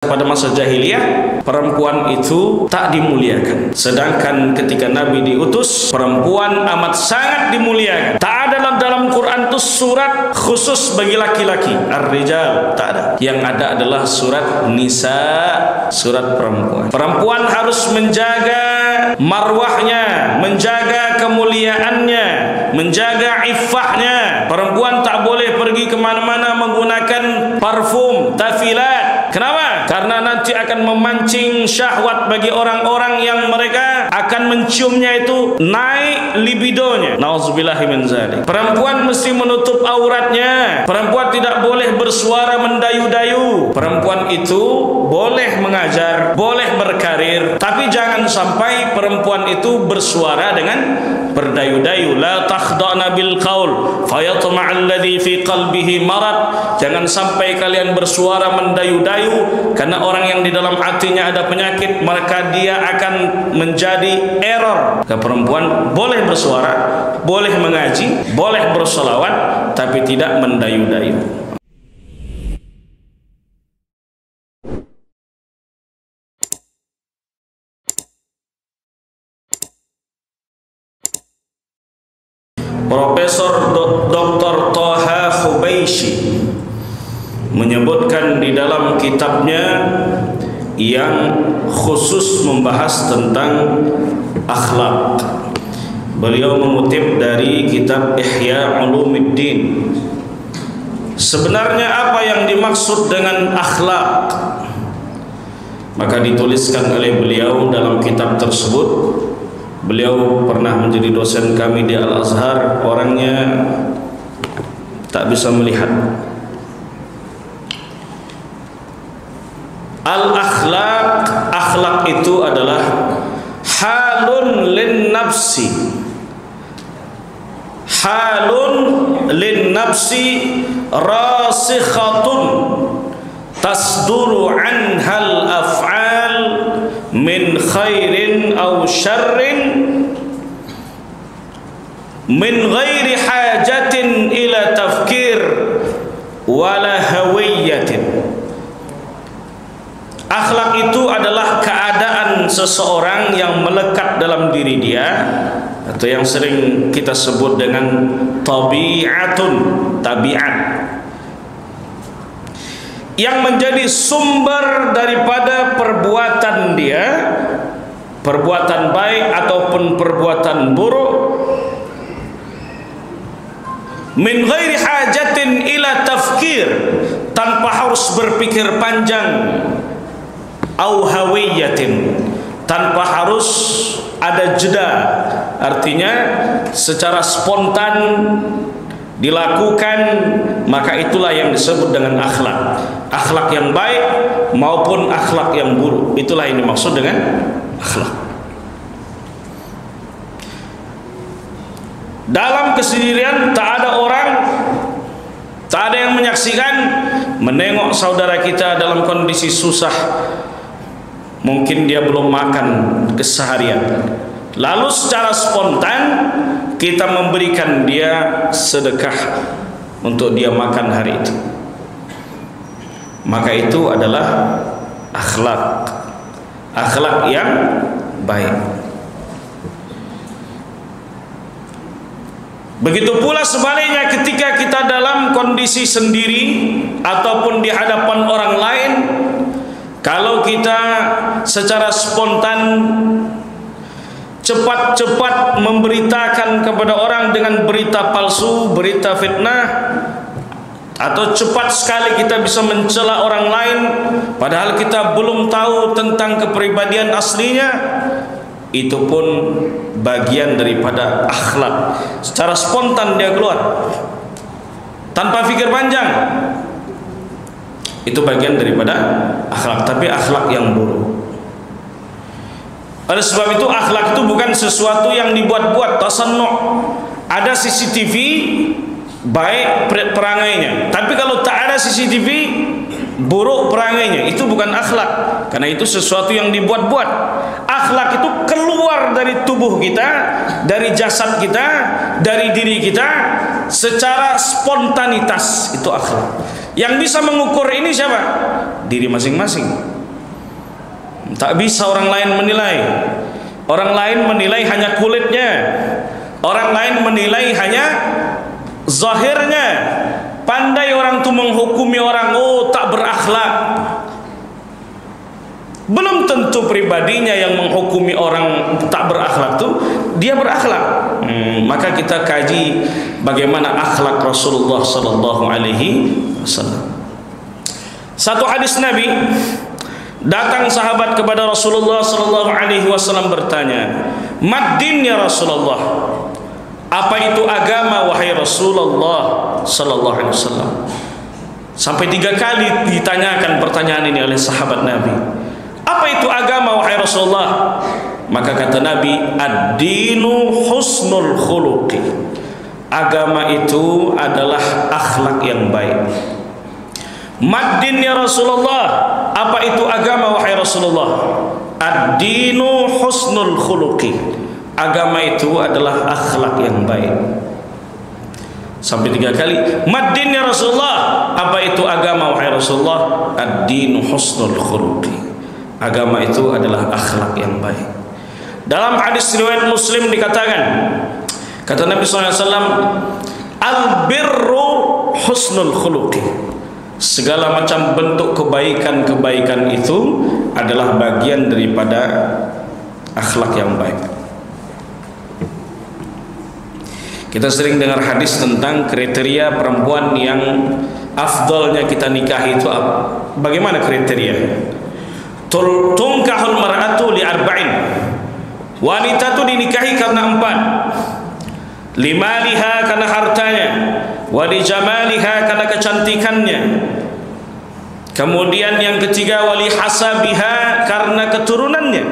Pada masa jahiliyah perempuan itu tak dimuliakan, sedangkan ketika Nabi diutus perempuan amat sangat dimuliakan. Tak ada dalam Quran itu surat khusus bagi laki-laki, ar-rijal, tak ada. Yang ada adalah surat Nisa, surat perempuan. Perempuan harus menjaga marwahnya, menjaga kemuliaannya, menjaga iffahnya. Perempuan tak boleh pergi kemana-mana menggunakan parfum, tafilat. Kenapa? Karena nanti akan memancing syahwat bagi orang-orang yang mereka akan menciumnya itu naik libidonya. Nauzubillahi min dzalik. Perempuan mesti menutup auratnya. Perempuan tidak boleh bersuara mendayu-dayu. Perempuan itu boleh mengajar, boleh berkarir, tapi jangan sampai perempuan itu bersuara dengan berdayu-dayu. La takhda'na bil qaul fayatma'al ladzi fi qalbihi marad. Jangan sampai kalian bersuara mendayu-dayu, karena orang yang di dalam hatinya ada penyakit, maka dia akan menjadi error. Perempuan boleh bersuara, boleh mengaji, boleh bersolawat, tapi tidak mendayu-dayu. Profesor Dr. Thaha Khubaisy menyebutkan di dalam kitabnya yang khusus membahas tentang akhlak. Beliau mengutip dari kitab Ihya Ulumuddin. Sebenarnya apa yang dimaksud dengan akhlak? Maka dituliskan oleh beliau dalam kitab tersebut. Beliau pernah menjadi dosen kami di Al-Azhar. Orangnya tak bisa melihat. Al-akhlaq, akhlak itu adalah halun lin nafsi, halun lin nafsi rasikhatun tasduru anhal af'al min khairin aw syarrin min ghairi hajatin ila tafkir wala hawiyatin. Akhlak itu adalah keadaan seseorang yang melekat dalam diri dia, atau yang sering kita sebut dengan tabi'atun, tabiat, yang menjadi sumber daripada perbuatan dia, perbuatan baik ataupun perbuatan buruk, min ghairi hajatin ila tafkir, tanpa harus berpikir panjang, au hawiyatin, tanpa harus ada jeda, artinya secara spontan dilakukan, maka itulah yang disebut dengan akhlak. Akhlak yang baik maupun akhlak yang buruk, itulah yang dimaksud dengan akhlak. Dalam kesendirian tak ada orang, tak ada yang menyaksikan, menengok saudara kita dalam kondisi susah, mungkin dia belum makan keseharian, lalu secara spontan kita memberikan dia sedekah untuk dia makan hari itu, maka itu adalah akhlak, akhlak yang baik. Begitu pula sebaliknya, ketika kita dalam kondisi sendiri ataupun di hadapan orang lain, kalau kita secara spontan cepat-cepat memberitakan kepada orang dengan berita palsu, berita fitnah, atau cepat sekali kita bisa mencela orang lain padahal kita belum tahu tentang kepribadian aslinya, itu pun bagian daripada akhlak. Secara spontan dia keluar tanpa pikir panjang, itu bagian daripada akhlak, tapi akhlak yang buruk. Oleh sebab itu akhlak itu bukan sesuatu yang dibuat-buat, tasannu'. Ada CCTV baik perangainya, tapi kalau tak ada CCTV buruk perangainya, itu bukan akhlak, karena itu sesuatu yang dibuat-buat. Akhlak itu keluar dari tubuh kita, dari jasad kita, dari diri kita secara spontanitas, itu akhlak. Yang bisa mengukur ini siapa? Diri masing-masing. Tak bisa orang lain menilai. Orang lain menilai hanya kulitnya, orang lain menilai hanya zahirnya. Pandai orang itu menghukumi orang, oh tak berakhlak. Belum tentu pribadinya yang menghukumi orang tak berakhlak itu dia berakhlak. Maka kita kaji bagaimana akhlak Rasulullah sallallahu alaihi wasallam. Satu hadis Nabi, datang sahabat kepada Rasulullah sallallahu alaihi wasallam bertanya, "Mad-din ya Rasulullah?" Apa itu agama wahai Rasulullah sallallahu alaihi wasallam? Sampai 3 kali ditanyakan pertanyaan ini oleh sahabat Nabi. Apa itu agama wahai Rasulullah? Maka kata Nabi, ad-dinu husnul khuluqi. Agama itu adalah akhlak yang baik. Mad-din ya Rasulullah. Apa itu agama wahai Rasulullah? Ad-dinu husnul khuluqi. Agama itu adalah akhlak yang baik. Sampai 3 kali. Mad-din ya Rasulullah. Apa itu agama wahai Rasulullah? Ad-dinu husnul khuluqi. Agama itu adalah akhlak yang baik. Dalam hadis riwayat Muslim dikatakan, kata Nabi SAW, al-birru husnul khuluqi. Segala macam bentuk kebaikan-kebaikan itu adalah bagian daripada akhlak yang baik. Kita sering dengar hadis tentang kriteria perempuan yang afdalnya kita nikahi itu apa? Bagaimana kriteria? Tunkahul mar'atu li arba'in. Wanita itu dinikahi karena 4. Limaliha karena hartanya, wali jamaliha karena kecantikannya. Kemudian yang ketiga wali hasabiha karena keturunannya.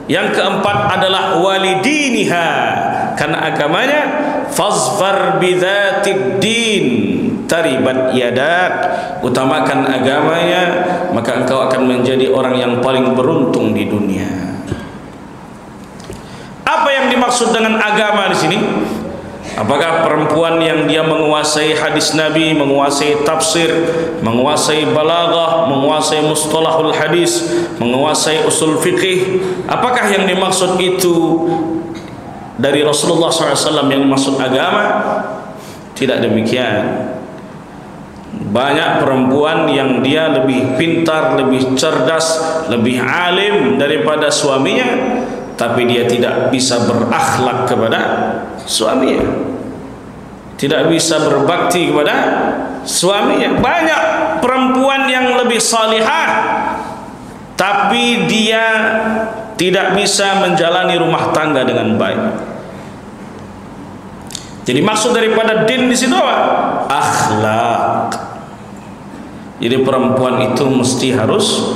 Yang keempat adalah wali diniha karena agamanya. Fazfar bidzatid din taribat yadak. Utamakan agamanya, maka engkau akan menjadi orang yang paling beruntung di dunia. Apa yang dimaksud dengan agama di sini? Apakah perempuan yang dia menguasai hadis Nabi, menguasai tafsir, menguasai balaghah, menguasai mustalahul hadis, menguasai usul fikih? Apakah yang dimaksud itu dari Rasulullah SAW yang dimaksud agama? Tidak demikian. Banyak perempuan yang dia lebih pintar, lebih cerdas, lebih alim daripada suaminya, tapi dia tidak bisa berakhlak kepada suaminya, tidak bisa berbakti kepada suaminya. Banyak perempuan yang lebih salihah, tapi dia tidak bisa menjalani rumah tangga dengan baik. Jadi maksud daripada din di situ apa? Akhlak. Jadi perempuan itu mesti harus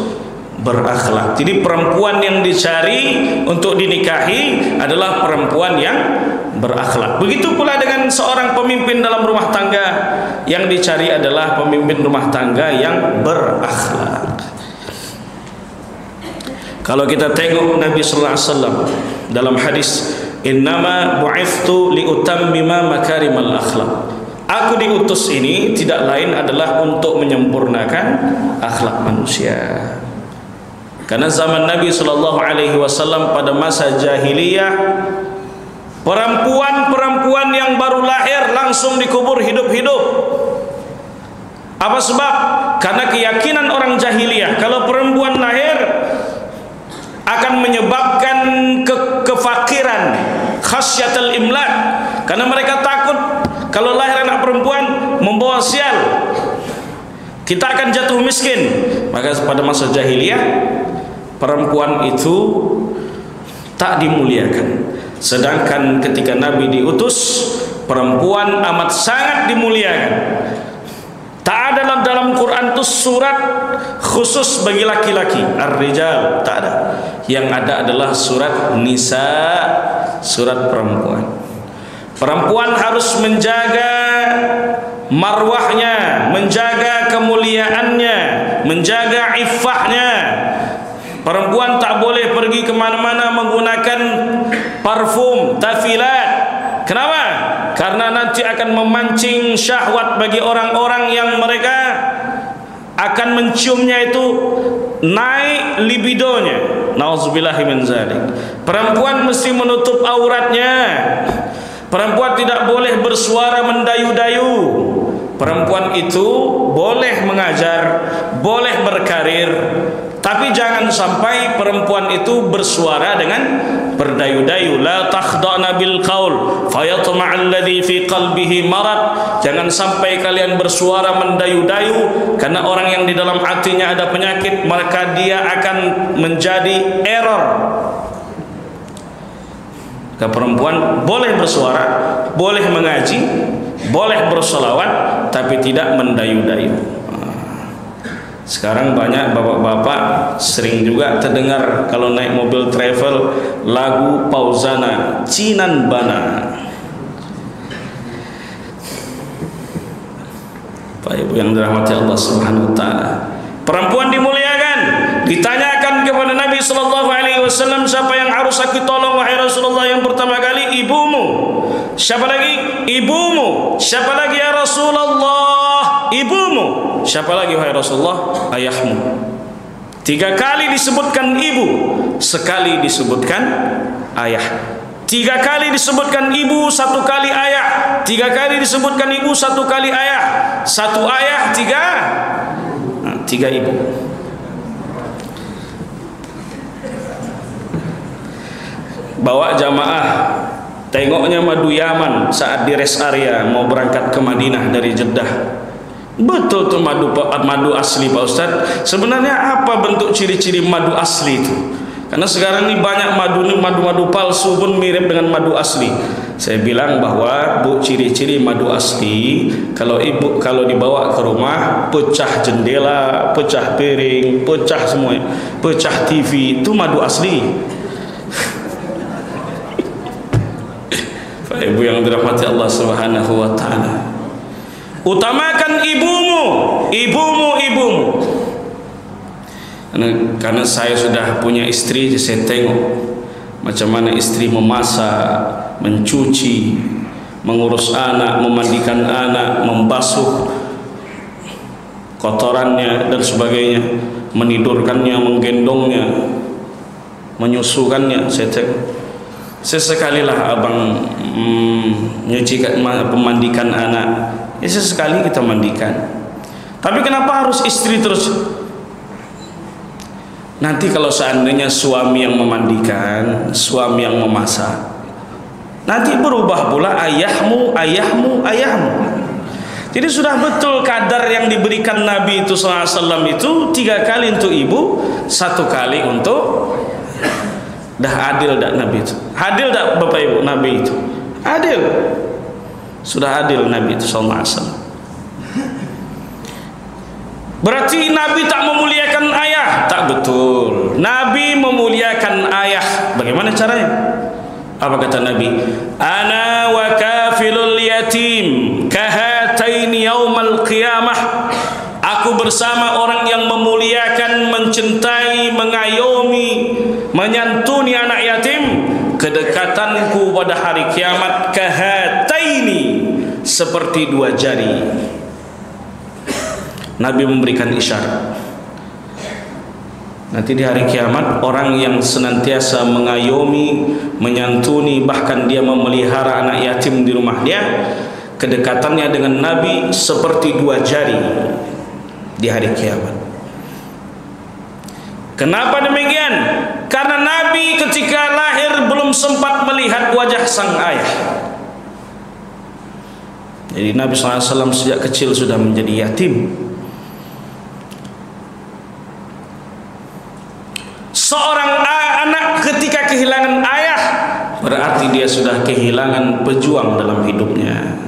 berakhlak. Jadi perempuan yang dicari untuk dinikahi adalah perempuan yang berakhlak. Begitu pula dengan seorang pemimpin dalam rumah tangga, yang dicari adalah pemimpin rumah tangga yang berakhlak. Kalau kita tengok Nabi sallallahu alaihi wasallam dalam hadis, innama bu'ithtu liutammima makarimal akhlak. Aku diutus ini tidak lain adalah untuk menyempurnakan akhlak manusia. Karena zaman Nabi sallallahu alaihi wasallam pada masa jahiliyah, perempuan-perempuan yang baru lahir langsung dikubur hidup-hidup. Apa sebab? Karena keyakinan orang jahiliyah kalau perempuan lahir akan menyebabkan kefakiran, khasyatul imlak. Karena mereka takut kalau lahir anak perempuan membawa sial, kita akan jatuh miskin. Maka pada masa jahiliyah perempuan itu tak dimuliakan. Sedangkan ketika Nabi diutus, perempuan amat sangat dimuliakan. Tak ada dalam Quran itu surat khusus bagi laki-laki, ar-rijal, tak ada. Yang ada adalah surat Nisa, surat perempuan. Perempuan harus menjaga marwahnya, menjaga kemuliaannya, menjaga iffahnya. Perempuan tak boleh pergi kemana-mana menggunakan parfum, tafilat. Kenapa? Karena nanti akan memancing syahwat bagi orang-orang yang mereka akan menciumnya itu naik libidonya. Nauzubillahi min zalik. Perempuan mesti menutup auratnya. Perempuan tidak boleh bersuara mendayu-dayu. Perempuan itu boleh mengajar, boleh berkarir, tapi jangan sampai perempuan itu bersuara dengan berdayu-dayu. La takhda'na bil qaul fayatma'al ladzi fi qalbihi marad. Jangan sampai kalian bersuara mendayu-dayu, karena orang yang di dalam hatinya ada penyakit, maka dia akan menjadi error. Perempuan boleh bersuara, boleh mengaji, boleh bersolawat, tapi tidak mendayu-dayu. Sekarang banyak bapak-bapak sering juga terdengar kalau naik mobil travel lagu Pauzana, Cinan Bana. Pak Ibu yang dirahmati Allah Subhanahu wa taala. Perempuan dimuliakan. Ditanyakan kepada Nabi sallallahu alaihi wasallam, siapa yang harus aku tolong wahai Rasulullah? Yang pertama kali ibumu. Siapa lagi? Ibumu. Siapa lagi ya Rasulullah? Ibumu. Siapa lagi wahai Rasulullah? Ayahmu. 3 kali disebutkan ibu, sekali disebutkan ayah. 3 kali disebutkan ibu, 1 kali ayah. 3 kali disebutkan ibu, 1 kali ayah. 1 ayah, 3 ibu. Bawa jamaah, tengoknya madu Yaman saat di rest area mau berangkat ke Madinah dari Jeddah. Betul tuh madu asli Pak Ustadz. Sebenarnya apa bentuk ciri-ciri madu asli itu? Karena sekarang ini banyak madu palsu pun mirip dengan madu asli. Saya bilang bahwa Bu, ciri-ciri madu asli, kalau ibu kalau dibawa ke rumah, pecah jendela, pecah piring, pecah semuanya, pecah TV, itu madu asli. Pak Ibu yang dirahmati Allah Subhanahu wa taala. Utamakan ibumu. Karena saya sudah punya istri, saya tengok macam mana istri memasak, mencuci, mengurus anak, memandikan anak, membasuh kotorannya dan sebagainya, menidurkannya, menggendongnya, menyusukannya. Saya tengok. Sesekalilah abang memandikan anak, ya sesekali kita mandikan. Tapi kenapa harus istri terus? Nanti kalau seandainya suami yang memandikan, suami yang memasak, nanti berubah pula ayahmu. Jadi sudah betul kadar yang diberikan Nabi itu SAW itu 3 kali untuk ibu, 1 kali untuk. Dah adil tak Nabi itu? Adil tak Bapak Ibu Nabi itu? Adil. Sudah adil Nabi itu SAW. Berarti Nabi tak memuliakan ayah? Tak betul. Nabi memuliakan ayah. Bagaimana caranya? Apa kata Nabi? Ana wa kafilul yatim kahataini yaumal qiyamah. Aku bersama orang yang memuliakan, mencintai, mengayomi, menyantuni anak yatim. Kedekatanku pada hari kiamat kahataini, seperti 2 jari. Nabi memberikan isyarat. Nanti di hari kiamat orang yang senantiasa mengayomi, menyantuni, bahkan dia memelihara anak yatim di rumah dia, kedekatannya dengan Nabi seperti 2 jari di hari kiamat. Kenapa demikian? Karena Nabi ketika lahir belum sempat melihat wajah sang ayah. Jadi Nabi SAW sejak kecil sudah menjadi yatim. Seorang anak ketika kehilangan ayah, berarti dia sudah kehilangan pejuang dalam hidupnya.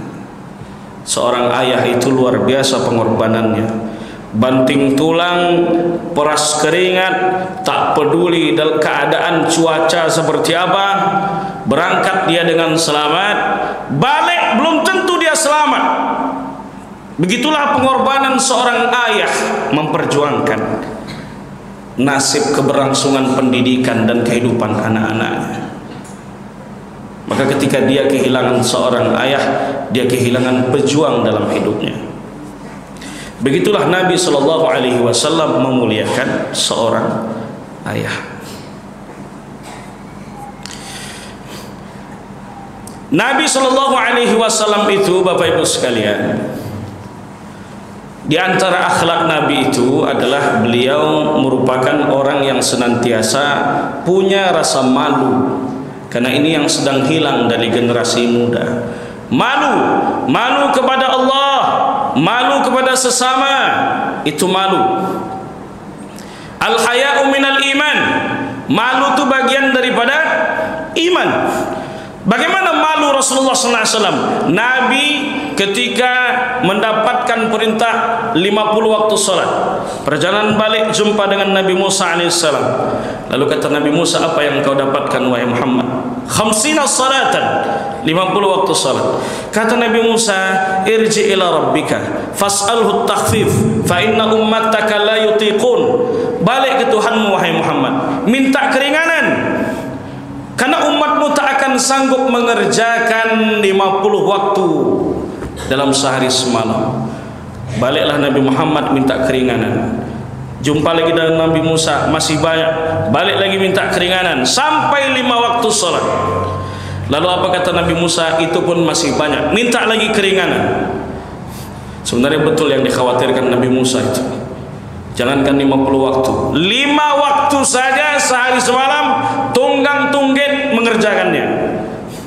Seorang ayah itu luar biasa pengorbanannya. Banting tulang, peras keringat, tak peduli keadaan cuaca seperti apa, berangkat dia dengan selamat, balik belum tentu dia selamat. Begitulah pengorbanan seorang ayah memperjuangkan nasib keberlangsungan pendidikan dan kehidupan anak-anaknya. Maka ketika dia kehilangan seorang ayah, dia kehilangan pejuang dalam hidupnya. Begitulah Nabi SAW memuliakan seorang ayah. Nabi SAW itu, Bapak Ibu sekalian, di antara akhlak Nabi itu adalah beliau merupakan orang yang senantiasa punya rasa malu, karena ini yang sedang hilang dari generasi muda. Malu kepada Allah, malu kepada sesama, itu malu. Al-haya'u minal iman, malu itu bagian daripada iman. Bagaimana malu Rasulullah SAW? Nabi ketika mendapatkan perintah 50 waktu salat, perjalanan balik jumpa dengan Nabi Musa AS. Lalu kata Nabi Musa, apa yang kau dapatkan wahai Muhammad? 50 salatan, 50 waktu salat. Kata Nabi Musa, irji ila rabbika fas'alhu takhfif fa inna ummataka la yutiqun. Balik ke Tuhanmu wahai Muhammad, minta keringanan, karena umatmu tak akan sanggup mengerjakan 50 waktu dalam sehari semalam. Baliklah Nabi Muhammad minta keringanan. Jumpa lagi dengan Nabi Musa, masih banyak. Balik lagi minta keringanan sampai 5 waktu sholat. Lalu apa kata Nabi Musa? Itu pun masih banyak, minta lagi keringanan. Sebenarnya betul yang dikhawatirkan Nabi Musa itu. Jangankan 50 waktu, 5 waktu saja sehari semalam tunggang tunggit mengerjakannya.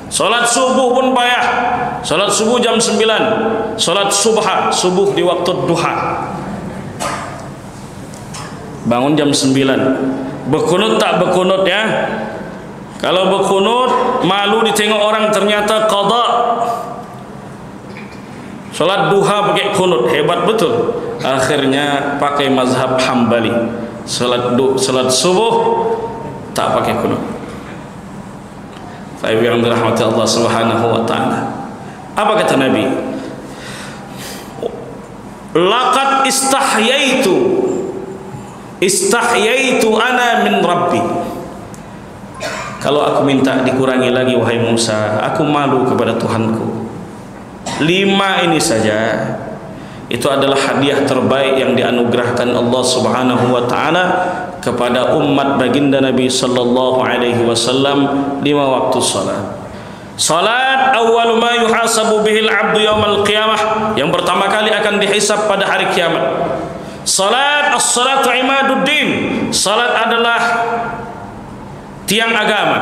Salat subuh pun payah. Salat subuh jam 9, salat subuh di waktu duha, bangun jam 9. Berkunut tak berkunut ya? Kalau berkunut malu ditengok orang, ternyata qada. Salat duha pakai kunut, hebat betul. Akhirnya pakai mazhab Hambali. Salat subuh tak pakai kunut. Fa yang dirahmati Allah Subhanahu wa taala. Apa kata Nabi? Laqad istahyaitu ana min rabbi. Kalau aku minta dikurangi lagi wahai Musa, aku malu kepada Tuhanku. 5 ini saja itu adalah hadiah terbaik yang dianugerahkan Allah Subhanahu wa taala kepada umat baginda Nabi sallallahu alaihi wasallam. 5 waktu salat. Salat awwalu ma yuhasabu bihil 'abdu yaumal qiyamah, yang pertama kali akan dihisab pada hari kiamat. Salat, as-salatu imaduddin, salat adalah tiang agama.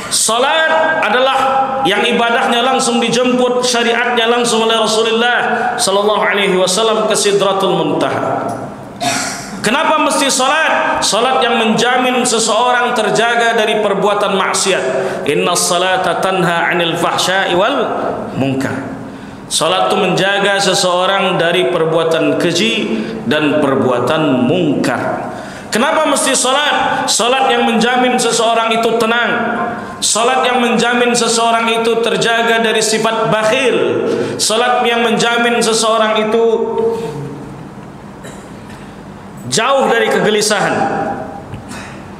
Salat adalah yang ibadahnya langsung dijemput, syariatnya langsung oleh Rasulullah sallallahu alaihi wasallam ke Sidratul Muntaha. Kenapa mesti salat? Salat yang menjamin seseorang terjaga dari perbuatan maksiat. Innas salata tanha 'anil fahsya'i wal munkar. Salat itu menjaga seseorang dari perbuatan keji dan perbuatan mungkar. Kenapa mesti salat? Salat yang menjamin seseorang itu tenang. Salat yang menjamin seseorang itu terjaga dari sifat bakhil. Salat yang menjamin seseorang itu jauh dari kegelisahan.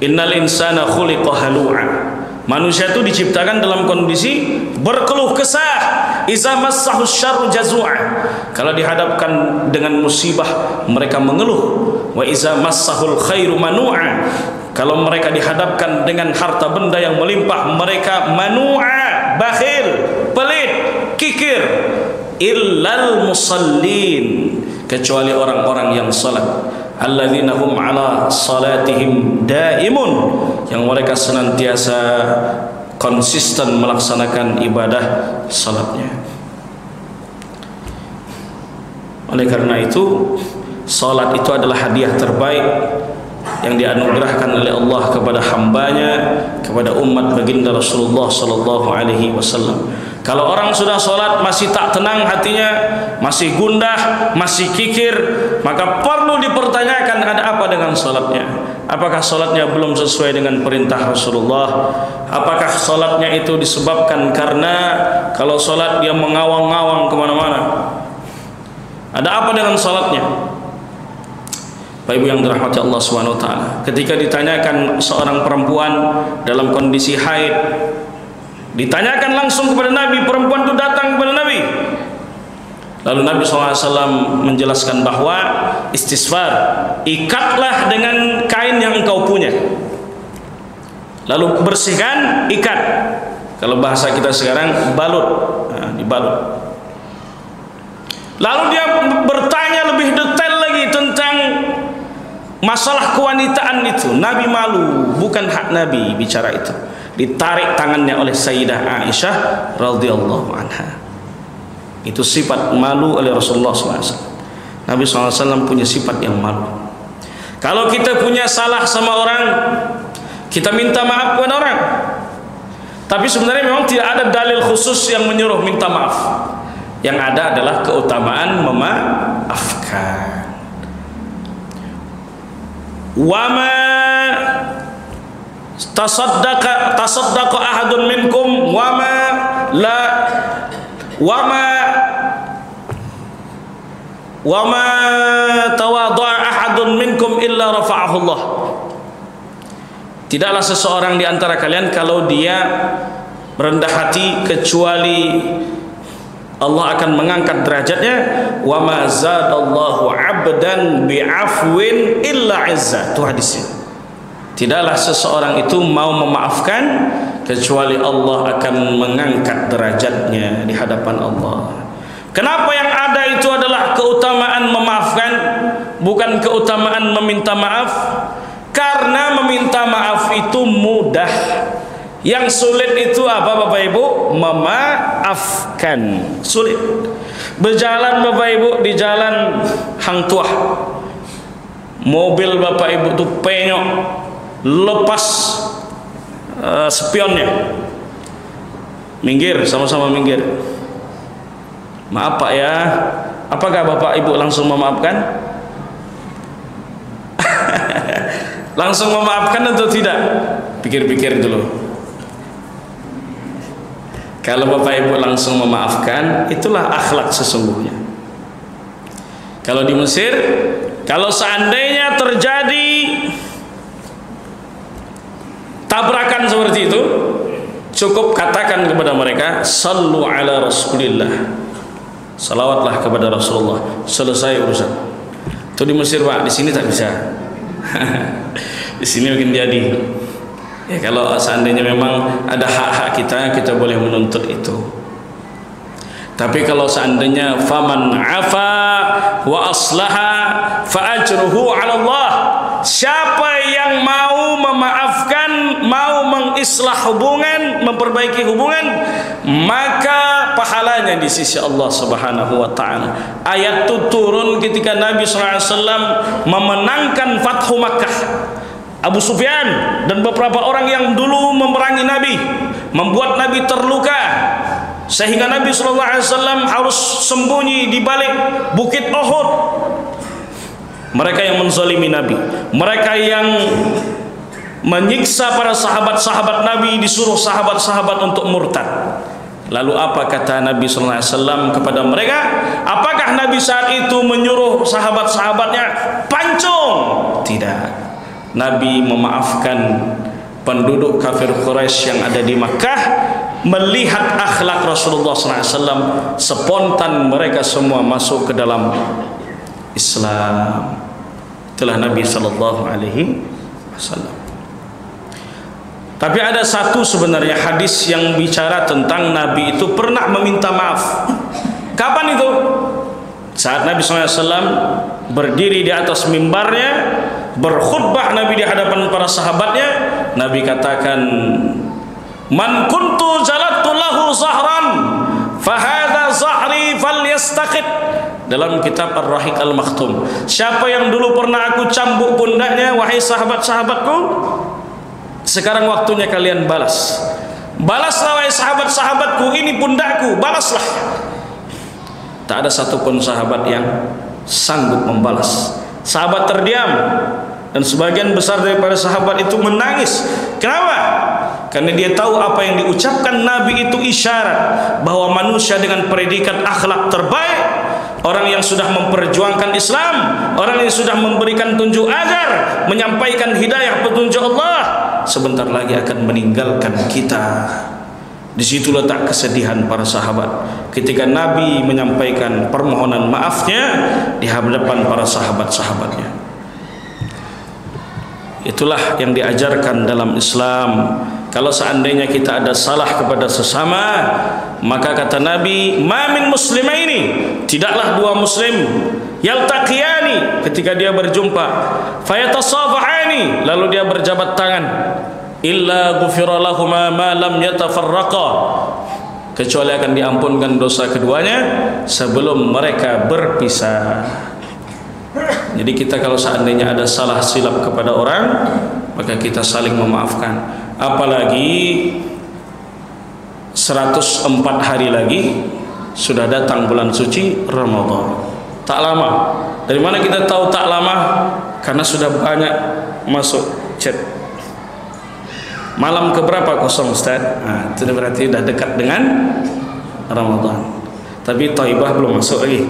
Innal insana khuliqa halu'a. Manusia itu diciptakan dalam kondisi berkeluh kesah. Iza massahu syarru jazua. Kalau dihadapkan dengan musibah, mereka mengeluh. Wa iza massahul khairu manu'a. Kalau mereka dihadapkan dengan harta benda yang melimpah, mereka manu'a, bakhil, pelit, kikir. Illal musallin, kecuali orang-orang yang salat. Alladzina hum ala salatihim daimun, yang mereka senantiasa konsisten melaksanakan ibadah salatnya. Oleh karena itu, salat itu adalah hadiah terbaik yang dianugerahkan oleh Allah kepada hambanya, kepada umat baginda Rasulullah sallallahu alaihi wasallam. Kalau orang sudah salat masih tak tenang hatinya, masih gundah, masih kikir, maka perlu dipertanyakan ada apa dengan salatnya. Apakah salatnya belum sesuai dengan perintah Rasulullah? Apakah salatnya itu disebabkan karena kalau salat dia mengawang-awang kemana-mana? Ada apa dengan salatnya? Bapak Ibu yang dirahmati Allah Subhanahu wa taala, ketika ditanyakan seorang perempuan dalam kondisi haid, ditanyakan langsung kepada Nabi, perempuan itu datang kepada Nabi. Lalu Nabi SAW menjelaskan bahwa istighfar, ikatlah dengan kain yang engkau lalu bersihkan, ikat. Kalau bahasa kita sekarang balut, dibalut. Lalu dia bertanya lebih detail lagi tentang masalah kewanitaan itu. Nabi malu, bukan hak Nabi bicara itu. Ditarik tangannya oleh Sayyidah Aisyah radhiyallahu anha. Itu sifat malu oleh Rasulullah SAW. Nabi SAW punya sifat yang malu. Kalau kita punya salah sama orang, kita minta maaf kepada orang. Tapi sebenarnya memang tidak ada dalil khusus yang menyuruh minta maaf. Yang ada adalah keutamaan memaafkan. Wama tasaddaqa ahadun minkum wama tawadha'a ahadun minkum illa rafa'ahu Allah. Tidaklah seseorang di antara kalian kalau dia rendah hati kecuali Allah akan mengangkat derajatnya. Wa ma zadallahu 'abdan bi'afwin illa 'izza. Itu hadisnya. Tidaklah seseorang itu mau memaafkan kecuali Allah akan mengangkat derajatnya di hadapan Allah. Kenapa yang ada itu adalah keutamaan memaafkan, bukan keutamaan meminta maaf? Karena meminta maaf itu mudah. Yang sulit itu apa Bapak Ibu? Memaafkan. Sulit. Berjalan Bapak Ibu di jalan Hang Tuah, mobil Bapak Ibu itu penyok, lepas spionnya. Minggir, sama-sama minggir. Maaf Pak ya. Apakah Bapak Ibu langsung memaafkan? Langsung memaafkan atau tidak? Pikir-pikir dulu. Kalau Bapak Ibu langsung memaafkan, itulah akhlak sesungguhnya. Kalau di Mesir, kalau seandainya terjadi tabrakan seperti itu, cukup katakan kepada mereka, sallu ala Rasulillah, salawatlah kepada Rasulullah, selesai urusan. Itu di Mesir Pak, di sini tak bisa. Di sini mungkin jadi. Ya, kalau seandainya memang ada hak-hak kita, kita boleh menuntut itu. Tapi kalau seandainya faman afa wa aslaha fa ajruhu 'ala Allah. Siapa yang mau memaafkan, mau mengislah hubungan, memperbaiki hubungan, maka pahalanya di sisi Allah Subhanahu wa taala. Ayat itu turun ketika Nabi sallallahu alaihi wasallam memenangkan Fathu Makkah. Abu Sufyan dan beberapa orang yang dulu memerangi Nabi, membuat Nabi terluka sehingga Nabi SAW harus sembunyi di balik bukit Uhud. Mereka yang menzalimi Nabi, mereka yang menyiksa para sahabat-sahabat Nabi, disuruh sahabat-sahabat untuk murtad. Lalu apa kata Nabi SAW kepada mereka? Apakah Nabi saat itu menyuruh sahabat-sahabatnya pancung? Tidak. Nabi memaafkan penduduk kafir Quraisy yang ada di Makkah. Melihat akhlak Rasulullah SAW, spontan mereka semua masuk ke dalam Islam. Itulah Nabi SAW. Tapi ada satu sebenarnya hadis yang bicara tentang Nabi itu pernah meminta maaf. Kapan itu? Saat Nabi SAW berdiri di atas mimbarnya, berkhutbah Nabi di hadapan para sahabatnya, Nabi katakan, man kuntu jalattu lahu zahran fahadha zahri falyastaqid. Dalam kitab Ar-Rahiq Al-Makhtum, siapa yang dulu pernah aku cambuk pundaknya, wahai sahabat-sahabatku, sekarang waktunya kalian balas. Balaslah wahai sahabat-sahabatku, ini pundakku, balaslah. Tak ada satupun sahabat yang sanggup membalas. Sahabat terdiam, dan sebagian besar daripada sahabat itu menangis. Kenapa? Karena dia tahu apa yang diucapkan Nabi itu isyarat bahwa manusia dengan predikat akhlak terbaik, orang yang sudah memperjuangkan Islam, orang yang sudah memberikan tunjuk ajar, menyampaikan hidayah petunjuk Allah, sebentar lagi akan meninggalkan kita. Di situ letak kesedihan para sahabat ketika Nabi menyampaikan permohonan maafnya di hadapan para sahabat-sahabatnya. Itulah yang diajarkan dalam Islam. Kalau seandainya kita ada salah kepada sesama, maka kata Nabi, ma min muslimaini, tidaklah dua muslim yaltaqiyani, ketika dia berjumpa, fayatasafahani, lalu dia berjabat tangan, illa ghufira lahuma ma lam yatafarraqa, kecuali akan diampunkan dosa keduanya sebelum mereka berpisah. Jadi kita kalau seandainya ada salah silap kepada orang, maka kita saling memaafkan. Apalagi 104 hari lagi sudah datang bulan suci Ramadan. Tak lama. Dari mana kita tahu tak lama? Karena sudah banyak masuk chat. Malam keberapa kosong, Ustaz? Nah, itu berarti sudah dekat dengan Ramadan. Tapi Thaibah belum masuk lagi.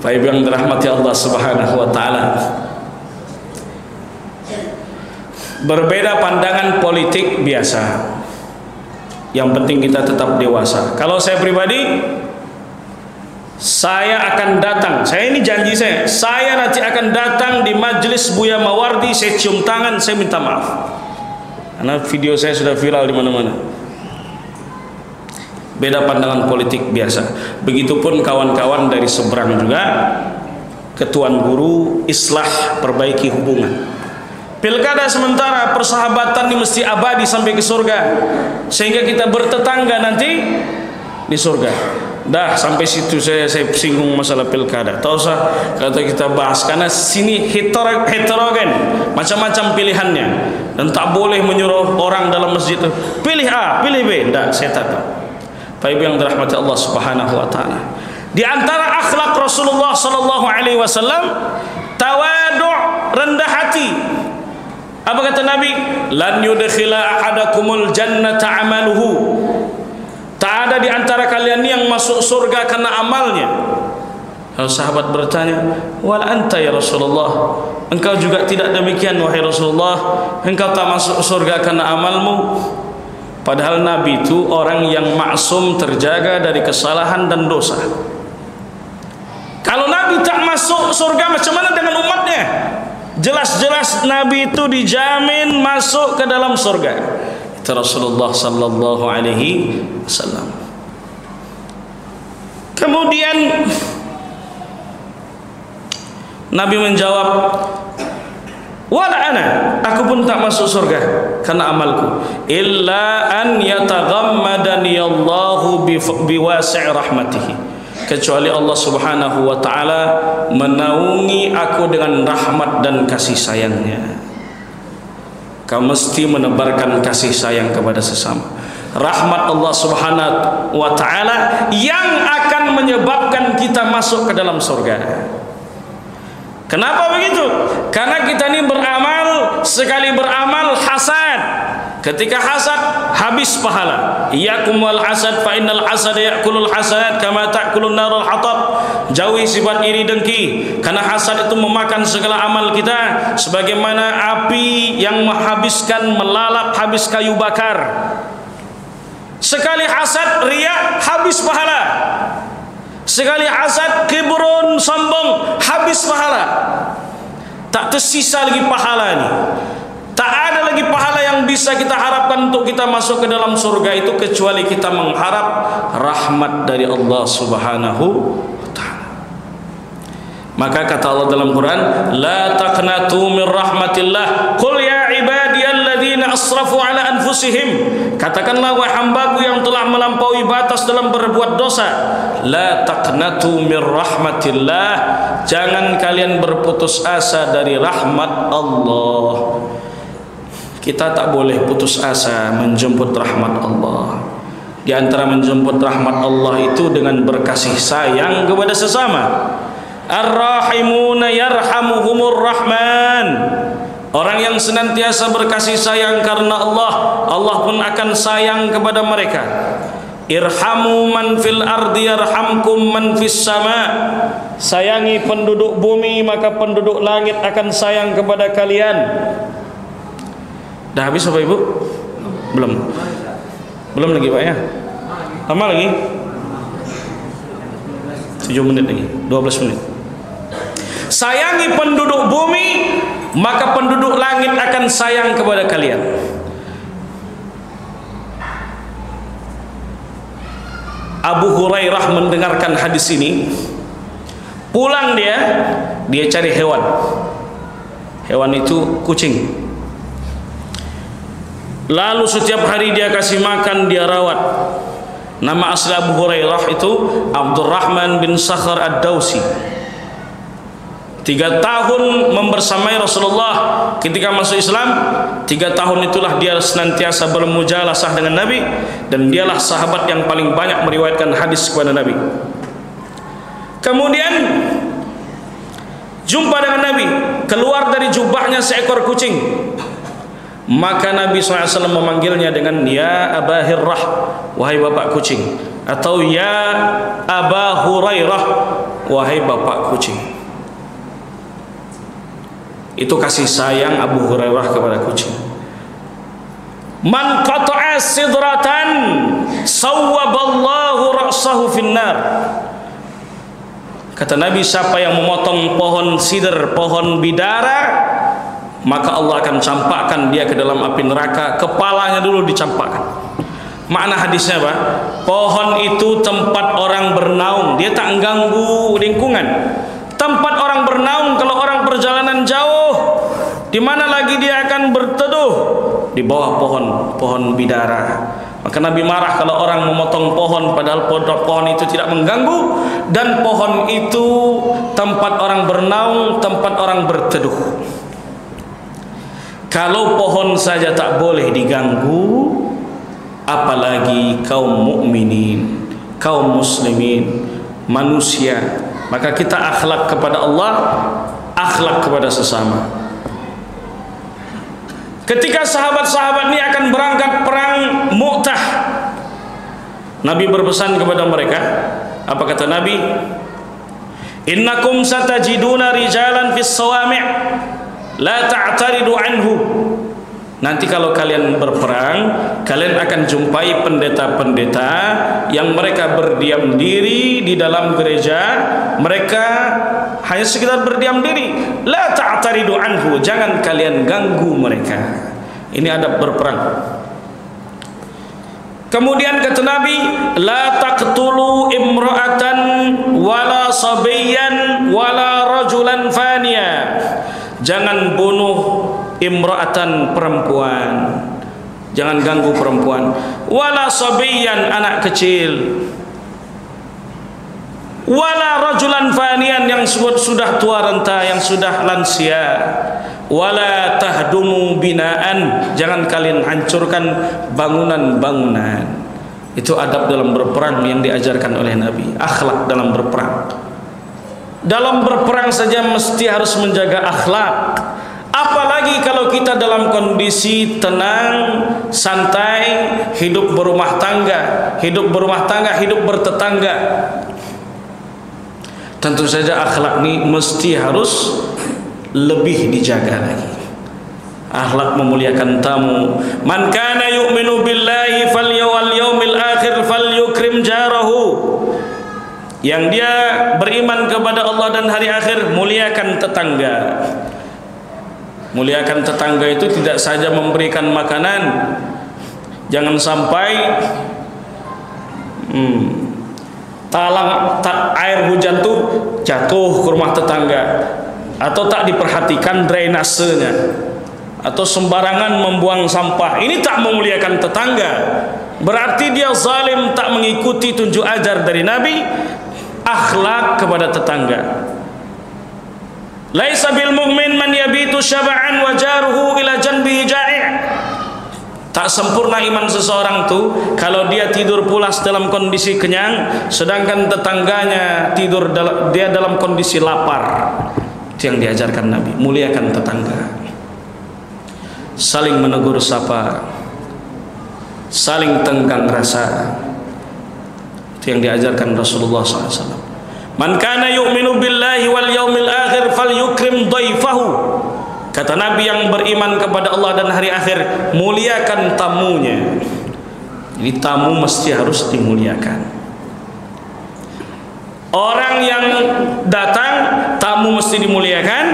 Baik yang dirahmati Allah Subhanahu wa taala. Berbeda pandangan politik biasa. Yang penting kita tetap dewasa. Kalau saya pribadi, saya akan datang. Saya ini janji saya nanti akan datang di majelis Buya Mawardi, saya cium tangan, saya minta maaf. Karena video saya sudah viral di mana-mana. Beda pandangan politik biasa. Begitupun kawan-kawan dari seberang juga, ketuan guru, islah, perbaiki hubungan. Pilkada sementara, persahabatan ini mesti abadi sampai ke surga, sehingga kita bertetangga nanti di surga. Dah sampai situ saya singgung masalah pilkada. Tak usah kata kita bahas, karena sini heterogen, macam-macam pilihannya, dan tak boleh menyuruh orang dalam masjid itu pilih A, pilih B. Tidak, saya tak tahu. Baik yang dirahmati Allah Subhanahu wa taala. Di antara akhlak Rasulullah sallallahu alaihi wasallam, tawadu', rendah hati. Apa kata Nabi? Lan yudkhila ahadakumul jannata amaluhu. Tak ada di antara kalian yang masuk surga karena amalnya. Kalau sahabat bertanya, wal anta ya Rasulullah, engkau juga tidak demikian wahai Rasulullah, engkau tak masuk surga karena amalmu? Padahal Nabi itu orang yang maksum, terjaga dari kesalahan dan dosa. Kalau Nabi tak masuk surga, macam mana dengan umatnya? Jelas-jelas Nabi itu dijamin masuk ke dalam surga. Itu Rasulullah sallallahu alaihi wasallam. Kemudian Nabi menjawab, wala ana, aku pun tak masuk surga karena amalku, illa an yataghammadani Allahu biwasi' rahmatihi, kecuali Allah Subhanahu wa taala menaungi aku dengan rahmat dan kasih sayangnya. Kau mesti menebarkan kasih sayang kepada sesama. Rahmat Allah Subhanahu wa taala yang akan menyebabkan kita masuk ke dalam surga. Kenapa begitu? Karena kita ini beramal, sekali beramal hasad. Ketika hasad, habis pahala. Iyyakum wal hasad fa innal hasada ya'kulul hasad kama ta'kulun narul hatab. Jauhi sifat iri dengki, karena hasad itu memakan segala amal kita sebagaimana api yang menghabiskan, melalap habis kayu bakar. Sekali hasad, riya, habis pahala. Sekali hasad, kibrun, sombong, habis pahala. Tak tersisa lagi pahala ini. Tak ada lagi pahala yang bisa kita harapkan untuk kita masuk ke dalam surga itu, kecuali kita mengharap rahmat dari Allah Subhanahu wa taala. Maka kata Allah dalam Quran, la taqnatu min rahmatillah, qul ya ibadiyalladzina asrafu ala anfusihim, katakanlah wahai hambaku yang telah melampaui batas dalam berbuat dosa, la taqnatu min rahmatillah, jangan kalian berputus asa dari rahmat Allah. Kita tak boleh putus asa menjemput rahmat Allah. Di antara menjemput rahmat Allah itu dengan berkasih sayang kepada sesama. Ar-rahimuna yarhamuhumur rahman. Orang yang senantiasa berkasih sayang karena Allah, Allah pun akan sayang kepada mereka. Irhamu man fil ardi yarhamkum man fis sama. Sayangi penduduk bumi, maka penduduk langit akan sayang kepada kalian. Dah habis Bapak Ibu? Belum? Belum lagi Pak ya? Lama lagi? 7 menit lagi, 12 menit. Sayangi penduduk bumi, maka penduduk langit akan sayang kepada kalian. Abu Hurairah mendengarkan hadis ini, pulang dia cari hewan. Hewan itu kucing. Lalu setiap hari dia kasih makan, dia rawat. Nama asli Abu Hurairah itu Abdurrahman bin Sakhar Ad-Dawsi. 3 tahun membersamai Rasulullah ketika masuk Islam. 3 tahun itulah dia senantiasa bermujalasah dengan Nabi, dan dialah sahabat yang paling banyak meriwayatkan hadis kepada Nabi. Kemudian jumpa dengan Nabi, keluar dari jubahnya seekor kucing. Maka Nabi SAW memanggilnya dengan ya Aba Hirrah, wahai bapak kucing, atau ya Aba Hurairah, wahai bapak kucing. Itu kasih sayang Abu Hurairah kepada kucing. Man qata'a sidratan sawwaballahu ra'sahu finnar. Kata Nabi, siapa yang memotong pohon sidr, pohon bidara, maka Allah akan campakkan dia ke dalam api neraka. Kepalanya dulu dicampakkan. Makna hadisnya apa? Pohon itu tempat orang bernaung, dia tak mengganggu lingkungan. Tempat orang bernaung kalau orang perjalanan jauh, di mana lagi dia akan berteduh? Di bawah pohon bidara. Maka Nabi marah kalau orang memotong pohon padahal pohon itu tidak mengganggu, dan pohon itu tempat orang bernaung, tempat orang berteduh. Kalau pohon saja tak boleh diganggu, apalagi kaum mukminin, kaum muslimin, manusia. Maka kita akhlak kepada Allah, akhlak kepada sesama. Ketika sahabat-sahabat ini akan berangkat perang Mu'tah, Nabi berpesan kepada mereka. Apa kata Nabi? Innakum satajiduna rijalan fis sawami' la ta'taridu anhu. Nanti kalau kalian berperang, kalian akan jumpai pendeta-pendeta yang mereka berdiam diri di dalam gereja. Mereka hanya sekedar berdiam diri. La ta'taridu anhu, jangan kalian ganggu mereka. Ini adab berperang. Kemudian kata Nabi, la taqtulu imra'atan wala sabiyyan wala rajulan faniya. Jangan bunuh imra'atan, perempuan, jangan ganggu perempuan, wala sabiyyan, anak kecil, wala rajulan faniyan, yang sudah tua renta, yang sudah lansia, wala tahdumu binaan, jangan kalian hancurkan bangunan-bangunan. Itu adab dalam berperang yang diajarkan oleh Nabi, akhlak dalam berperang. Dalam berperang saja mesti harus menjaga akhlak. Apalagi kalau kita dalam kondisi tenang, santai, hidup berumah tangga, hidup bertetangga. Tentu saja akhlak ini mesti harus lebih dijaga lagi. Akhlak memuliakan tamu. Man kana yu'minu billahi wal yawmil akhir falyukrim jarahu. Yang dia beriman kepada Allah dan hari akhir, muliakan tetangga. Muliakan tetangga itu tidak saja memberikan makanan. Jangan sampai air hujan tuh jatuh ke rumah tetangga, atau tak diperhatikan drainasenya, atau sembarangan membuang sampah. Ini tak memuliakan tetangga. Berarti dia zalim, tak mengikuti tunjuk ajar dari Nabi. Akhlak kepada tetangga. Laisa bil mu'min man yabitu syab'an wa jaruhu ila janbihi ja'i'. Tak sempurna iman seseorang tuh kalau dia tidur pulas dalam kondisi kenyang, sedangkan tetangganya tidur dia dalam kondisi lapar. Itu yang diajarkan Nabi. Muliakan tetangga, saling menegur sapa, saling tenggang rasa. Itu yang diajarkan Rasulullah SAW. Man kana yu'minu billahi wal yawmil akhir falyukrim dhaifahu. Kata Nabi, yang beriman kepada Allah dan hari akhir, muliakan tamunya. Jadi tamu mesti harus dimuliakan. Orang yang datang, tamu mesti dimuliakan.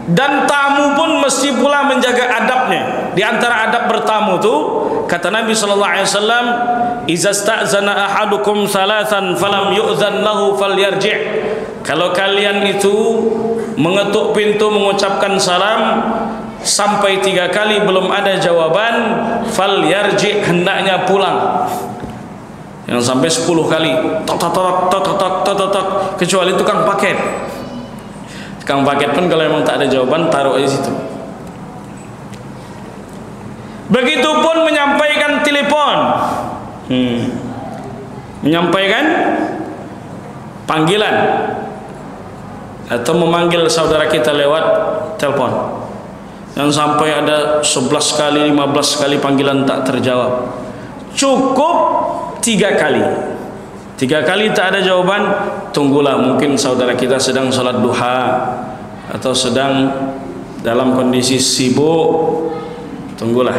Dan tamu pun mesti pula menjaga adabnya. Di antara adab bertamu itu kata Nabi sallallahu alaihi wasallam, "Idza sta'zana ahadukum thalathan falam yu'zan lahu falyarji'." Kalau kalian itu mengetuk pintu mengucapkan salam sampai 3 kali belum ada jawaban, falyarji', hendaknya pulang. Yang sampai 10 kali tok tok tok tok tok tok tok, kecuali tukang paket. Tukang paket pun kalau memang tak ada jawaban taruh di situ. Begitupun menyampaikan telepon, menyampaikan panggilan atau memanggil saudara kita lewat telepon. Yang sampai ada 11 kali, 15 kali panggilan tak terjawab. Cukup 3 kali. 3 kali tak ada jawaban, tunggulah, mungkin saudara kita sedang sholat duha atau sedang dalam kondisi sibuk, tunggulah,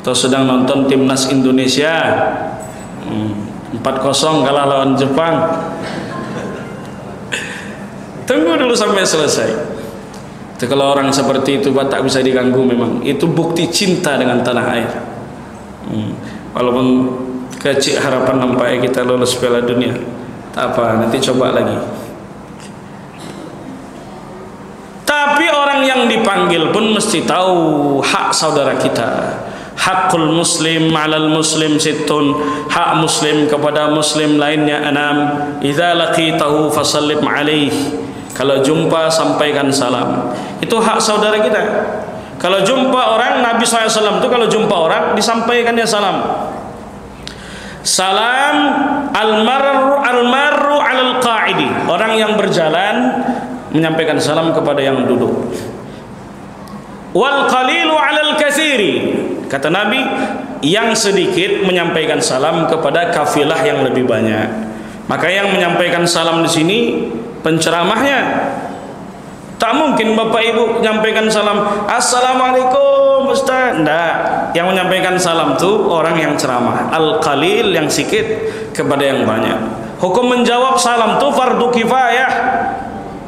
atau sedang nonton timnas Indonesia 4-0 kalah lawan Jepang, tunggu dulu sampai selesai. Itu kalau orang seperti itu tak bisa diganggu, memang itu bukti cinta dengan tanah air. Walaupun kecil harapan nampaknya kita lolos Piala Dunia, tak apa, nanti coba lagi. Tapi orang yang dipanggil pun mesti tahu hak saudara kita. Hakul muslim 'alal muslim sittun, hak muslim kepada muslim lainnya 6. Idza laqitahu fasallim alaih, kalau jumpa sampaikan salam. Itu hak saudara kita. Kalau jumpa orang, Nabi SAW itu kalau jumpa orang disampaikannya salam. Salam almarru 'alal qa'idi, orang yang berjalan menyampaikan salam kepada yang duduk. Wal qalilu 'alal katsiri, kata Nabi, yang sedikit menyampaikan salam kepada kafilah yang lebih banyak. Maka yang menyampaikan salam di sini penceramahnya. Tak mungkin Bapak Ibu menyampaikan salam, "Assalamualaikum Ustaz." Tidak. Yang menyampaikan salam itu orang yang ceramah. Al-qalil, yang sedikit kepada yang banyak. Hukum menjawab salam itu fardu kifayah.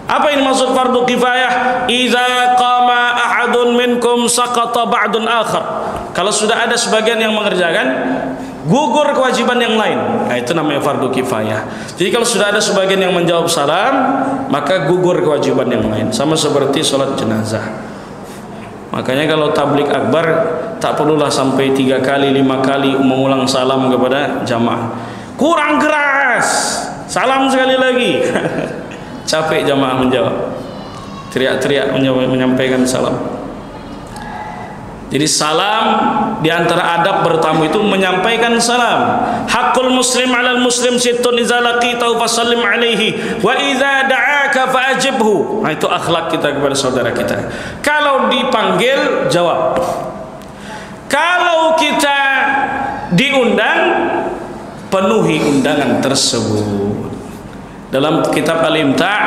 Apa ini maksud fardu kifayah? Idza qama ahadun minkum saqata ba'dun akhar. Kalau sudah ada sebagian yang mengerjakan, gugur kewajiban yang lain. Nah, itu namanya fardu kifayah. Jadi kalau sudah ada sebagian yang menjawab salam, maka gugur kewajiban yang lain. Sama seperti sholat jenazah. Makanya kalau tablik akbar tak perlulah sampai 3 kali 5 kali mengulang salam kepada jamaah. Kurang keras, salam sekali lagi. Capek jamaah menjawab, teriak-teriak menyampaikan salam. Jadi salam diantara adab bertamu itu menyampaikan salam. Hakul muslim 'alal muslim sittun, idza laqitahu fasallim alaihi wa idza da'aka fa'ajibhu. Nah, itu akhlak kita kepada saudara kita. Kalau dipanggil jawab. Kalau kita diundang, penuhi undangan tersebut. Dalam kitab Al-Imta'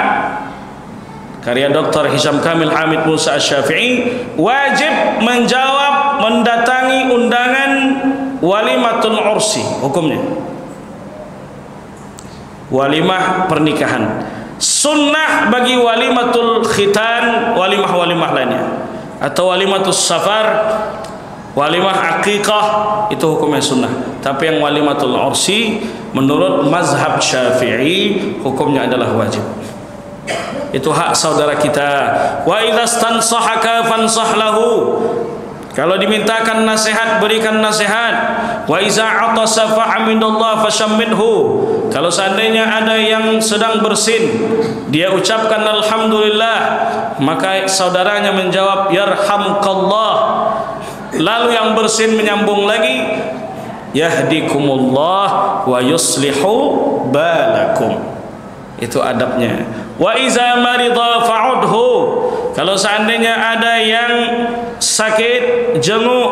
karya Dr. Hisham Kamil Hamid Musa Asy-Syafi'i, wajib menjawab mendatangi undangan walimatul ursi. Hukumnya walimah pernikahan. Sunnah bagi walimatul khitan, walimah-walimah lainnya, atau walimatus safar, walimah aqiqah, itu hukumnya sunnah. Tapi yang walimatul ursi menurut mazhab Syafi'i hukumnya adalah wajib. Itu hak saudara kita. Wa idza stansahaka fansah lahu, kalau dimintakan nasihat berikan nasihat. Wa iza atasa fa'amidullah fashammidhu, kalau seandainya ada yang sedang bersin dia ucapkan alhamdulillah, maka saudaranya menjawab yarhamukallah. Lalu yang bersin menyambung lagi, yahdikumullah wa yuslihu balakum. Itu adabnya. Wa iza marida fa'udhu, kalau seandainya ada yang sakit jenguk,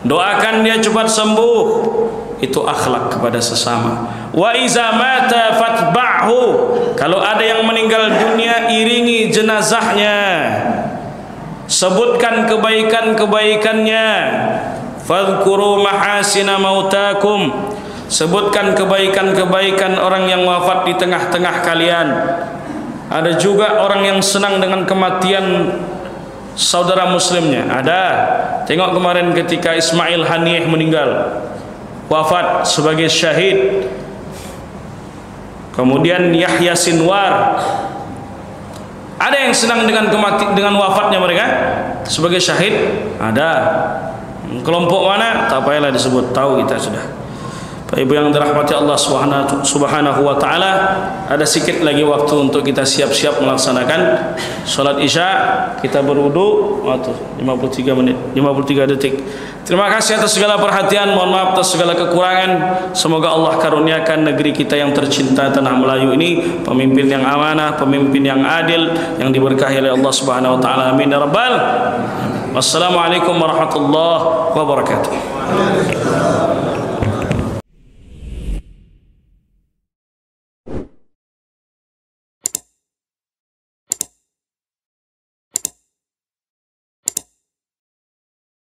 doakan dia cepat sembuh. Itu akhlak kepada sesama. Wa iza mata fatba'hu, kalau ada yang meninggal dunia iringi jenazahnya, sebutkan kebaikan-kebaikannya. Fadhkuru mahasina mautakum, sebutkan kebaikan-kebaikan orang yang wafat di tengah-tengah kalian. Ada juga orang yang senang dengan kematian saudara muslimnya. Ada. Tengok kemarin ketika Ismail Haniyeh meninggal, wafat sebagai syahid. Kemudian Yahya Sinwar, ada yang senang dengan wafatnya mereka sebagai syahid. Ada. Kelompok mana? Tak payahlah disebut, tahu kita sudah. Pak Ibu yang dirahmati Allah Subhanahu wa taala, ada sedikit lagi waktu untuk kita siap-siap melaksanakan salat Isya. Kita berwudu waktu 53 menit, 53 detik. Terima kasih atas segala perhatian, mohon maaf atas segala kekurangan. Semoga Allah karuniakan negeri kita yang tercinta tanah Melayu ini pemimpin yang amanah, pemimpin yang adil, yang diberkahi oleh Allah Subhanahu wa taala. Amin ya rabbal. Wassalamualaikum warahmatullahi wabarakatuh.